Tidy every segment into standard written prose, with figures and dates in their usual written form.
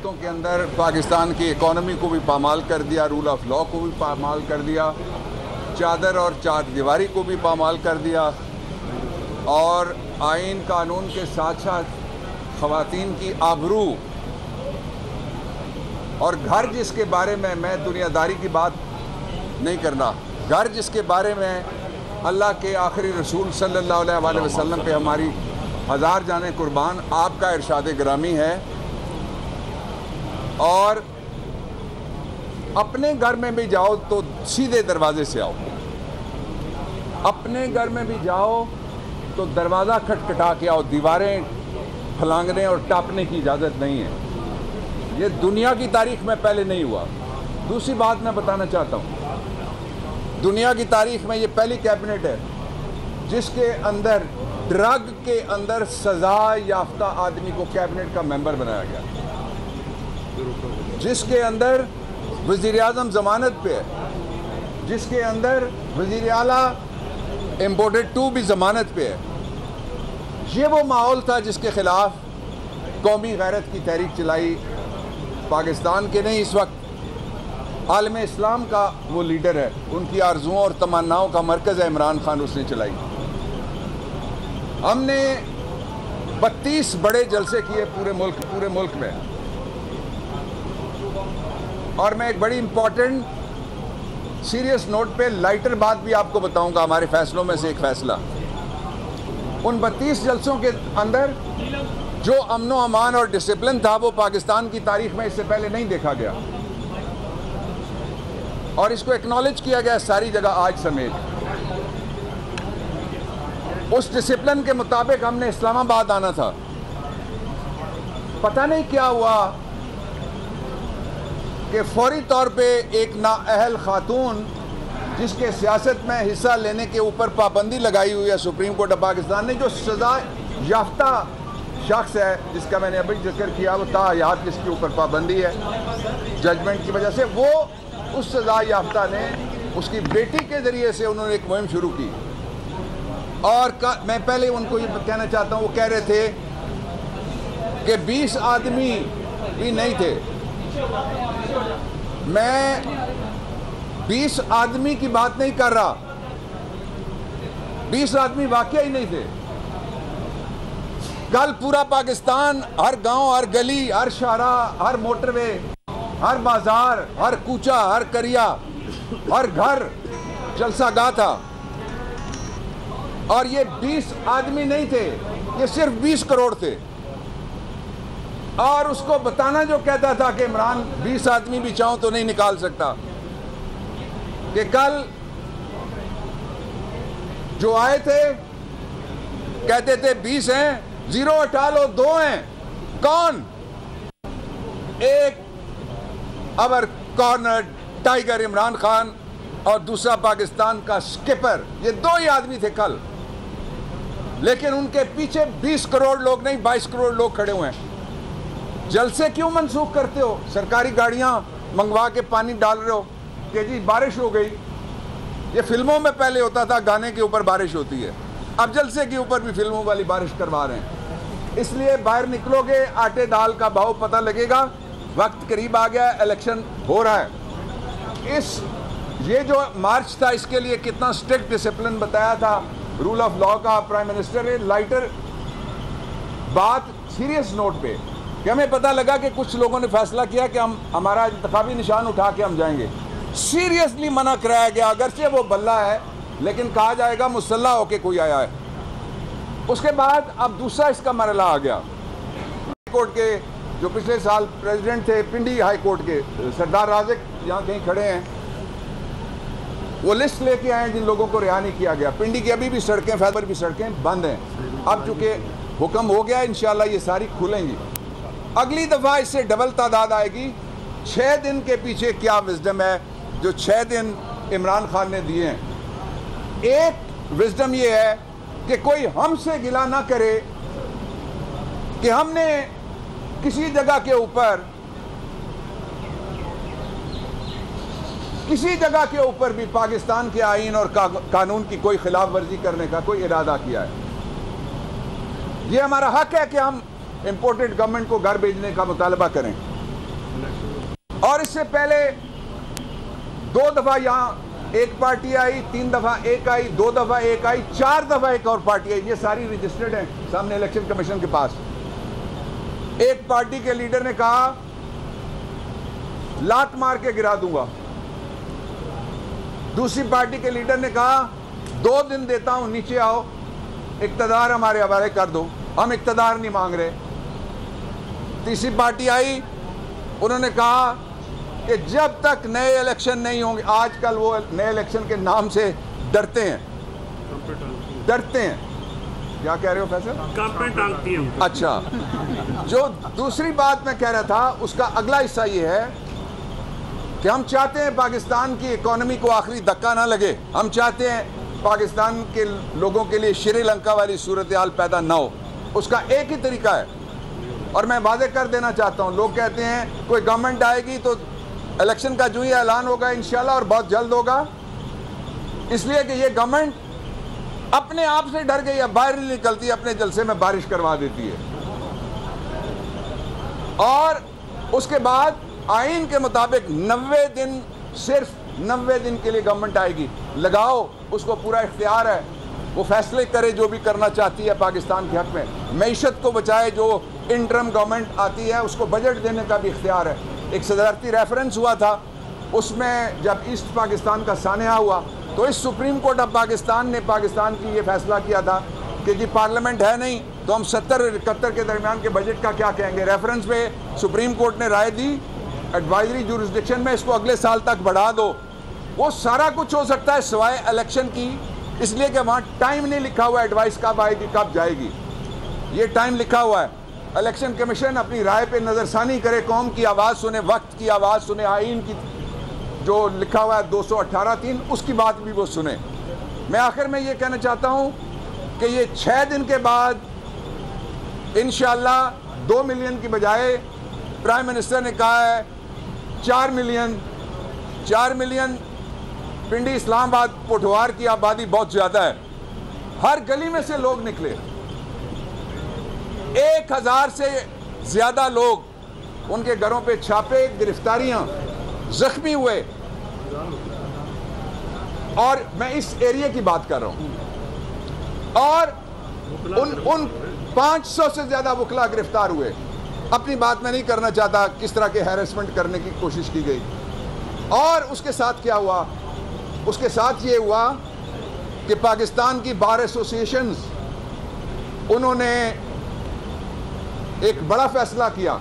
के अंदर पाकिस्तान की इकॉनमी को भी पामाल कर दिया, रूल ऑफ लॉ को भी पामाल कर दिया, चादर और चार दीवारी को भी पामाल कर दिया और आइन कानून के साथ साथ ख़वातीन की आबरू और घर जिसके बारे में मैं दुनियादारी की बात नहीं करना, घर जिसके बारे में अल्लाह के आखिरी रसूल सल्लल्लाहु अलैहि वसल्लम पे हमारी हज़ार जाने कुर्बान आपका इरशाद गिरामी है। और अपने घर में भी जाओ तो सीधे दरवाजे से आओ, अपने घर में भी जाओ तो दरवाज़ा खटखटा के आओ, दीवारें फलांगने और टापने की इजाज़त नहीं है। ये दुनिया की तारीख में पहले नहीं हुआ। दूसरी बात मैं बताना चाहता हूँ, दुनिया की तारीख में ये पहली कैबिनेट है जिसके अंदर ड्रग के अंदर सज़ा याफ्ता आदमी को कैबिनेट का मेंबर बनाया गया, जिसके अंदर वज़ीर-ए-आज़म ज़मानत पे है, जिसके अंदर वज़ीर आला इम्पोर्टेड टू भी ज़मानत पे है। ये वो माहौल था जिसके ख़िलाफ़ कौमी गैरत की तहरीक चलाई। पाकिस्तान के नहीं, इस वक्त आलम इस्लाम का वो लीडर है, उनकी आरजुओं और तमन्नाओं का मरकज़ है इमरान खान, उसने चलाई। हमने 32 बड़े जलसे किए पूरे मुल्क में। और मैं एक बड़ी इंपॉर्टेंट सीरियस नोट पे लाइटर बात भी आपको बताऊंगा, हमारे फैसलों में से एक फैसला। उन 32 जलसों के अंदर जो अमन व अमान और डिसिप्लिन था वो पाकिस्तान की तारीख में इससे पहले नहीं देखा गया और इसको एक्नॉलेज किया गया सारी जगह आज समेत। उस डिसिप्लिन के मुताबिक हमने इस्लामाबाद आना था। पता नहीं क्या हुआ कि फौरी तौर पे एक नाअहल खातून जिसके सियासत में हिस्सा लेने के ऊपर पाबंदी लगाई हुई है सुप्रीम कोर्ट ऑफ पाकिस्तान ने, जो सज़ा याफ्ता शख्स है जिसका मैंने अभी जिक्र किया, वो ताहयात जिसके ऊपर पाबंदी है जजमेंट की वजह से, वो उस सज़ा याफ्ता ने उसकी बेटी के ज़रिए से उन्होंने एक मुहिम शुरू की। और मैं पहले उनको ये कहना चाहता हूँ, वो कह रहे थे कि 20 आदमी भी नहीं थे। मैं 20 आदमी की बात नहीं कर रहा, 20 आदमी वाकई ही नहीं थे। कल पूरा पाकिस्तान, हर गांव, हर गली, हर शारा, हर मोटरवे, हर बाजार, हर कूचा, हर करिया, हर घर जलसा गा था। और ये 20 आदमी नहीं थे, ये सिर्फ 20 करोड़ थे। और उसको बताना जो कहता था कि इमरान 20 आदमी भी चाहो तो नहीं निकाल सकता, कि कल जो आए थे कहते थे 20 हैं, 0 हटा लो, 2 हैं। कौन? एक अवर कॉर्नर टाइगर इमरान खान और दूसरा पाकिस्तान का स्किपर, ये 2 ही आदमी थे कल। लेकिन उनके पीछे 20 करोड़ लोग नहीं, 22 करोड़ लोग खड़े हुए हैं। जलसे क्यों मनसूख करते हो? सरकारी गाड़ियां मंगवा के पानी डाल रहे हो कि जी बारिश हो गई। ये फिल्मों में पहले होता था, गाने के ऊपर बारिश होती है, अब जलसे के ऊपर भी फिल्मों वाली बारिश करवा रहे हैं। इसलिए बाहर निकलोगे, आटे दाल का भाव पता लगेगा। वक्त करीब आ गया, इलेक्शन हो रहा है। ये जो मार्च था, इसके लिए कितना स्ट्रिक्ट डिसिप्लिन बताया था रूल ऑफ लॉ का प्राइम मिनिस्टर ने। लाइटर बात सीरियस नोट पे कि हमें पता लगा कि कुछ लोगों ने फैसला किया कि हम हमारा इंतखाबी निशान उठा के हम जाएंगे। सीरियसली मना कराया गया, अगर से वो बल्ला है लेकिन कहा जाएगा मुसल्ला होके कोई आया है। उसके बाद अब दूसरा इसका मरला आ गया। हाई कोर्ट के जो पिछले साल प्रेसिडेंट थे, पिंडी हाई कोर्ट के सरदार राज़िक, यहाँ कहीं खड़े हैं, वो लिस्ट लेके आए जिन लोगों को रिहा नहीं किया गया। पिंडी की अभी भी सड़कें, फैज़ भी सड़कें बंद हैं। अब चूँकि हुक्म हो गया, इंशाल्लाह ये सारी खुलेंगी। अगली दफ़ा इससे डबल तादाद आएगी। 6 दिन के पीछे क्या विजडम है जो 6 दिन इमरान खान ने दिए हैं। एक विजडम ये है कि कोई हमसे गिला ना करे कि हमने किसी जगह के ऊपर, किसी जगह के ऊपर भी पाकिस्तान के आईन और कानून की कोई खिलाफ वर्जी करने का कोई इरादा किया है। ये हमारा हक है कि हम इंपोर्टेड गवर्नमेंट को घर भेजने का मुतालबा करें। और इससे पहले 2 दफा यहां एक पार्टी आई, 3 दफा एक आई, 2 दफा एक आई, 4 दफा एक और पार्टी आई। ये सारी रजिस्टर्ड है सामने इलेक्शन कमीशन के पास। एक पार्टी के लीडर ने कहा लात मार के गिरा दूंगा, दूसरी पार्टी के लीडर ने कहा 2 दिन देता हूं, नीचे आओ, इक्तदार हमारे हवाले कर दो, हम इक्तदार नहीं मांग रहे। तीसरी पार्टी आई, उन्होंने कहा कि जब तक नए इलेक्शन नहीं होंगे, आजकल वो नए इलेक्शन के नाम से डरते हैं। क्या कह रहे हो फैसल? अच्छा, जो दूसरी बात मैं कह रहा था उसका अगला हिस्सा ये है कि हम चाहते हैं पाकिस्तान की इकोनॉमी को आखिरी धक्का ना लगे। हम चाहते हैं पाकिस्तान के लोगों के लिए श्रीलंका वाली सूरत हाल पैदा ना हो। उसका एक ही तरीका है, और मैं वादे कर देना चाहता हूं। लोग कहते हैं कोई गवर्नमेंट आएगी तो इलेक्शन का जो ही ऐलान होगा इंशाल्लाह, और बहुत जल्द होगा, इसलिए कि ये गवर्नमेंट अपने आप से डर गई है, बाहर नहीं निकलती, अपने जलसे में बारिश करवा देती है। और उसके बाद आइन के मुताबिक 90 दिन, सिर्फ 90 दिन के लिए गवर्नमेंट आएगी। लगाओ, उसको पूरा इख्तियार है, वो फैसले करे जो भी करना चाहती है पाकिस्तान के हक में। मईशत को बचाए, जो इंटरम गवर्नमेंट आती है उसको बजट देने का भी इख्तियार है। एक सदारती रेफरेंस हुआ था, उसमें जब ईस्ट पाकिस्तान का सानिया हुआ तो इस सुप्रीम कोर्ट ऑफ पाकिस्तान ने पाकिस्तान की ये फैसला किया था कि जी पार्लियामेंट है नहीं तो हम 70 और 71 के दरमियान के बजट का क्या कहेंगे। रेफरेंस में सुप्रीम कोर्ट ने राय दी, एडवाइजरी जुरिस्डिक्शन में इसको अगले साल तक बढ़ा दो। वो सारा कुछ हो सकता है सिवाय इलेक्शन की, इसलिए कि वहाँ टाइम नहीं लिखा हुआ एडवाइस कब आएगी कब जाएगी। ये टाइम लिखा हुआ है। इलेक्शन कमीशन अपनी राय पे नज़रसानी करे, कौम की आवाज़ सुने, वक्त की आवाज़ सुने, आइन की जो लिखा हुआ है 218(3) उसकी बात भी वो सुने। मैं आखिर में ये कहना चाहता हूँ कि ये 6 दिन के बाद इंशाअल्लाह 2 मिलियन की बजाय प्राइम मिनिस्टर ने कहा है 4 मिलियन। पिंडी, इस्लामाबाद, पोठवार की आबादी बहुत ज़्यादा है। हर गली में से लोग निकले, 1000 से ज़्यादा लोग, उनके घरों पे छापे, गिरफ्तारियां, जख्मी हुए। और मैं इस एरिया की बात कर रहा हूं। और उन 500 से ज़्यादा वकला गिरफ्तार हुए। अपनी बात मैं नहीं करना चाहता किस तरह के हैरेसमेंट करने की कोशिश की गई। और उसके साथ क्या हुआ? उसके साथ ये हुआ कि पाकिस्तान की बार एसोसिएशंस, उन्होंने एक बड़ा फैसला किया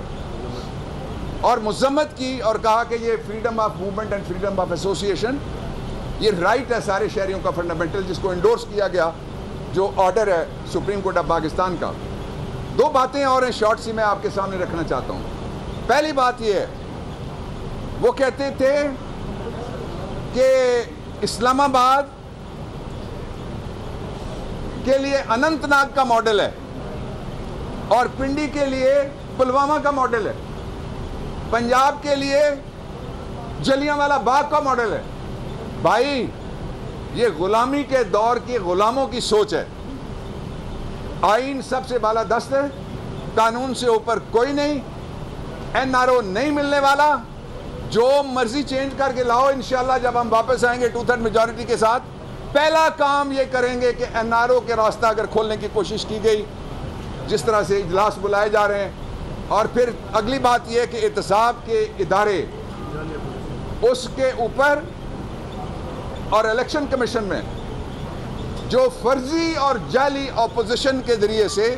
और मज़म्मत की और कहा कि ये freedom of movement and freedom of association, ये राइट है सारे शहरियों का फंडामेंटल, जिसको इंडोर्स किया गया, जो ऑर्डर है सुप्रीम कोर्ट ऑफ पाकिस्तान का। 2 बातें और हैं शॉर्ट सी मैं आपके सामने रखना चाहता हूँ। पहली बात ये है, वो कहते थे कि इस्लामाबाद के लिए अनंतनाग का मॉडल है और पिंडी के लिए पुलवामा का मॉडल है, पंजाब के लिए जलियांवाला बाग का मॉडल है। भाई, ये गुलामी के दौर की गुलामों की सोच है। आइन सबसे बालादस्त है, कानून से ऊपर कोई नहीं, NRO नहीं मिलने वाला, जो मर्जी चेंज करके लाओ। इंशाल्लाह जब हम वापस आएंगे 2/3 मेजॉरिटी के साथ, पहला काम ये करेंगे कि NRO के रास्ता अगर खोलने की कोशिश की गई, जिस तरह से इजलास बुलाए जा रहे हैं, और फिर अगली बात यह है कि एहतसाब के इदारे उसके ऊपर और इलेक्शन कमीशन में जो फर्जी और जाली अपोजिशन के जरिए से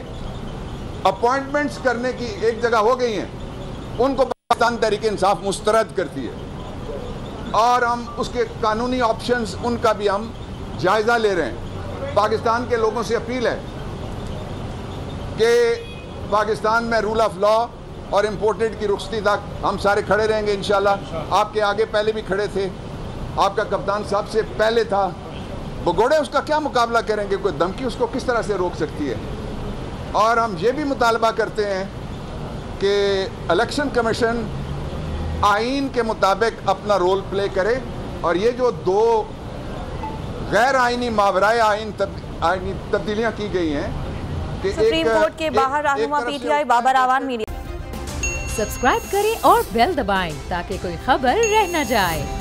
अपॉइंटमेंट्स करने की एक जगह हो गई हैं, उनको पाकिस्तान तहरीक इंसाफ मुस्तरद करती है और हम उसके कानूनी ऑप्शंस उनका भी हम जायज़ा ले रहे हैं। पाकिस्तान के लोगों से अपील है कि पाकिस्तान में रूल ऑफ लॉ और इम्पोर्टेड की रुखसती तक हम सारे खड़े रहेंगे इंशाल्लाह। आपके आगे पहले भी खड़े थे, आपका कप्तान साहब से पहले था। भगोड़े उसका क्या मुकाबला करेंगे, कोई धमकी उसको किस तरह से रोक सकती है। और हम ये भी मुतालबा करते हैं कि इलेक्शन कमीशन आइन के मुताबिक अपना रोल प्ले करे और ये जो 2 गैर आइनी मावराए आइनी तब्दीलियाँ की गई हैं कि सुप्रीम कोर्ट के बाहर रहनुमा PTI बाबर आवान मीडिया सब्सक्राइब करें और बेल दबाएं ताकि कोई खबर रह न जाए।